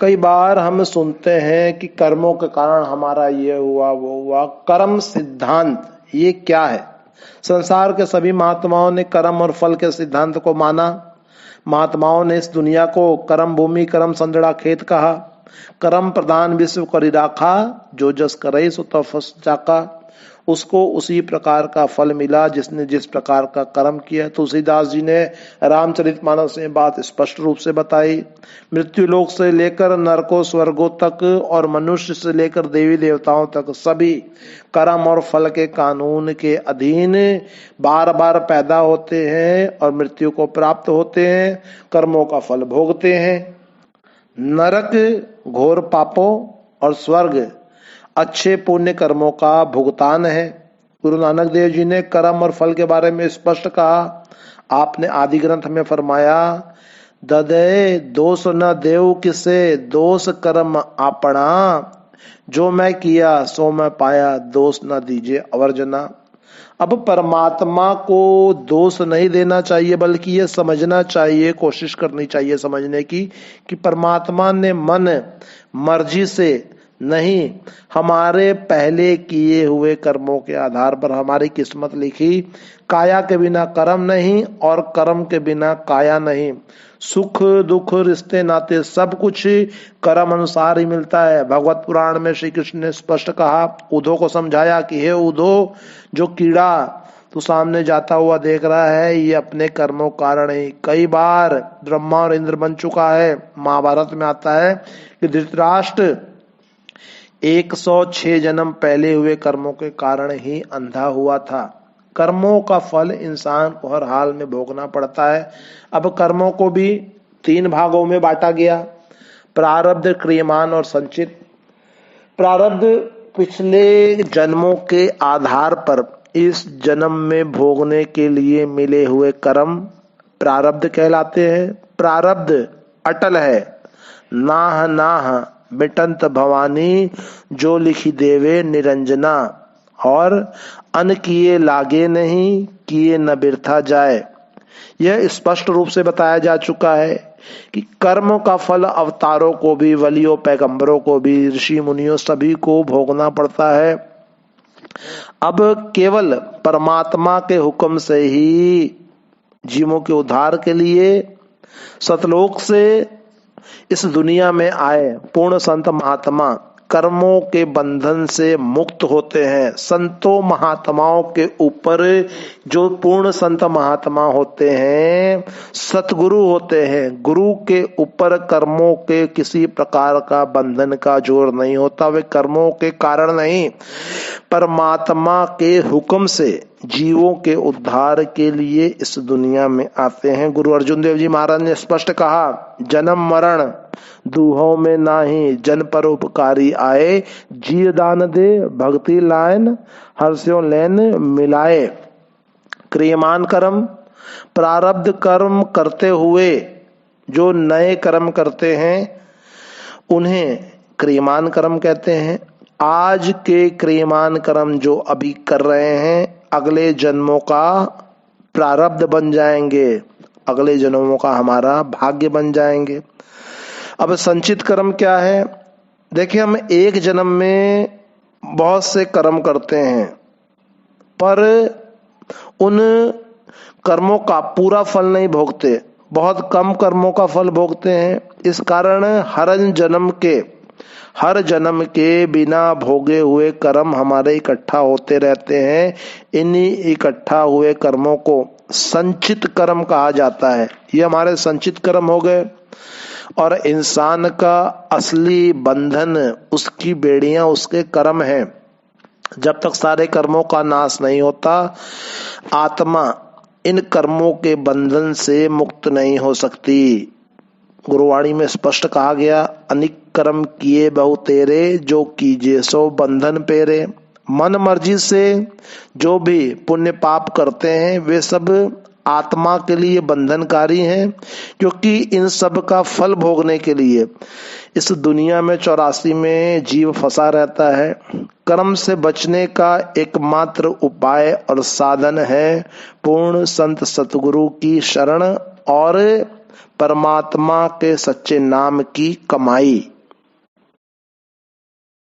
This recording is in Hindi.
कई बार हम सुनते हैं कि कर्मों के कारण हमारा ये हुआ वो हुआ। कर्म सिद्धांत ये क्या है? संसार के सभी महात्माओं ने कर्म और फल के सिद्धांत को माना। महात्माओं ने इस दुनिया को कर्म भूमि कर्म संजड़ा खेत कहा। कर्म प्रधान विश्व करी राखा, जो जस करई सो तपस जाका। उसको उसी प्रकार का फल मिला जिसने जिस प्रकार का कर्म किया। तुलसीदास जी ने रामचरितमानस में बात स्पष्ट रूप से बताई। मृत्यु लोक से लेकर नरकों स्वर्गों तक और मनुष्य से लेकर देवी देवताओं तक सभी कर्म और फल के कानून के अधीन बार बार पैदा होते हैं और मृत्यु को प्राप्त होते हैं, कर्मों का फल भोगते हैं। नरक घोर पापों और स्वर्ग अच्छे पुण्य कर्मों का भुगतान है। गुरु नानक देव जी ने कर्म और फल के बारे में स्पष्ट कहा। आपने आदि ग्रंथ में फरमाया, ददे दोष न देव किसे, दोष कर्म आपना, जो मैं किया सो मैं पाया, दोष न दीजिए अवर्जना। अब परमात्मा को दोष नहीं देना चाहिए, बल्कि ये समझना चाहिए, कोशिश करनी चाहिए समझने की कि परमात्मा ने मन मर्जी से नहीं, हमारे पहले किए हुए कर्मों के आधार पर हमारी किस्मत लिखी। काया के बिना कर्म नहीं और कर्म के बिना काया नहीं। सुख दुख रिश्ते नाते सब कुछ कर्म अनुसार ही मिलता है। भगवत पुराण में श्री कृष्ण ने स्पष्ट कहा, उद्धव को समझाया कि हे उद्धव, जो कीड़ा तू सामने जाता हुआ देख रहा है ये अपने कर्मों कारण ही कई बार ब्रह्मा और इंद्र बन चुका है। महाभारत में आता है कि धृतराष्ट्र 106 जन्म पहले हुए कर्मों के कारण ही अंधा हुआ था। कर्मों का फल इंसान को हर हाल में भोगना पड़ता है। अब कर्मों को भी 3 भागों में बांटा गया, प्रारब्ध, क्रियमान और संचित। प्रारब्ध पिछले जन्मों के आधार पर इस जन्म में भोगने के लिए मिले हुए कर्म प्रारब्ध कहलाते हैं। प्रारब्ध अटल है, नाह नाह मिटंत भवानी, जो लिखी देवे निरंजना, और अन किए लागे नहीं, किए न बिरथा जाए। यह स्पष्ट रूप से बताया जा चुका है कि कर्म का फल अवतारों को भी, वलियों पैगंबरों को भी, ऋषि मुनियों सभी को भोगना पड़ता है। अब केवल परमात्मा के हुक्म से ही जीवों के उद्धार के लिए सतलोक से इस दुनिया में आए पूर्ण संत महात्मा कर्मों के बंधन से मुक्त होते हैं। संतों महात्माओं के ऊपर जो पूर्ण संत महात्मा होते हैं, सतगुरु होते हैं, गुरु के ऊपर कर्मों के किसी प्रकार का बंधन का जोर नहीं होता। वे कर्मों के कारण नहीं, परमात्मा के हुक्म से जीवों के उद्धार के लिए इस दुनिया में आते हैं। गुरु अर्जुन देव जी महाराज ने स्पष्ट कहा, जन्म मरण दूहों में नाही, जन परोपकारी आए, जी दान दे भक्ति लायन, हर्षों लैन मिलाए। क्रियमान कर्म, प्रारब्ध कर्म करते हुए जो नए कर्म करते हैं उन्हें क्रियमान कर्म कहते हैं। आज के क्रियमान कर्म जो अभी कर रहे हैं अगले जन्मों का प्रारब्ध बन जाएंगे, अगले जन्मों का हमारा भाग्य बन जाएंगे। अब संचित कर्म क्या है? देखिए, हम एक जन्म में बहुत से कर्म करते हैं पर उन कर्मों का पूरा फल नहीं भोगते, बहुत कम कर्मों का फल भोगते हैं। इस कारण हर जन्म के बिना भोगे हुए कर्म हमारे इकट्ठा होते रहते हैं। इन्हीं इकट्ठा हुए कर्मों को संचित कर्म कहा जाता है। ये हमारे संचित कर्म हो गए। और इंसान का असली बंधन, उसकी बेड़ियां उसके कर्म हैं। जब तक सारे कर्मों का नाश नहीं होता, आत्मा इन कर्मों के बंधन से मुक्त नहीं हो सकती। गुरुवाणी में स्पष्ट कहा गया, अनिक कर्म किए बहु तेरे, जो कीजे सो बंधन पेरे। मन मर्जी से जो भी पुण्य पाप करते हैं वे सब आत्मा के लिए बंधनकारी हैं, क्योंकि इन सब का फल भोगने के लिए इस दुनिया में 84 में जीव फंसा रहता है। कर्म से बचने का एकमात्र उपाय और साधन है पूर्ण संत सतगुरु की शरण और परमात्मा के सच्चे नाम की कमाई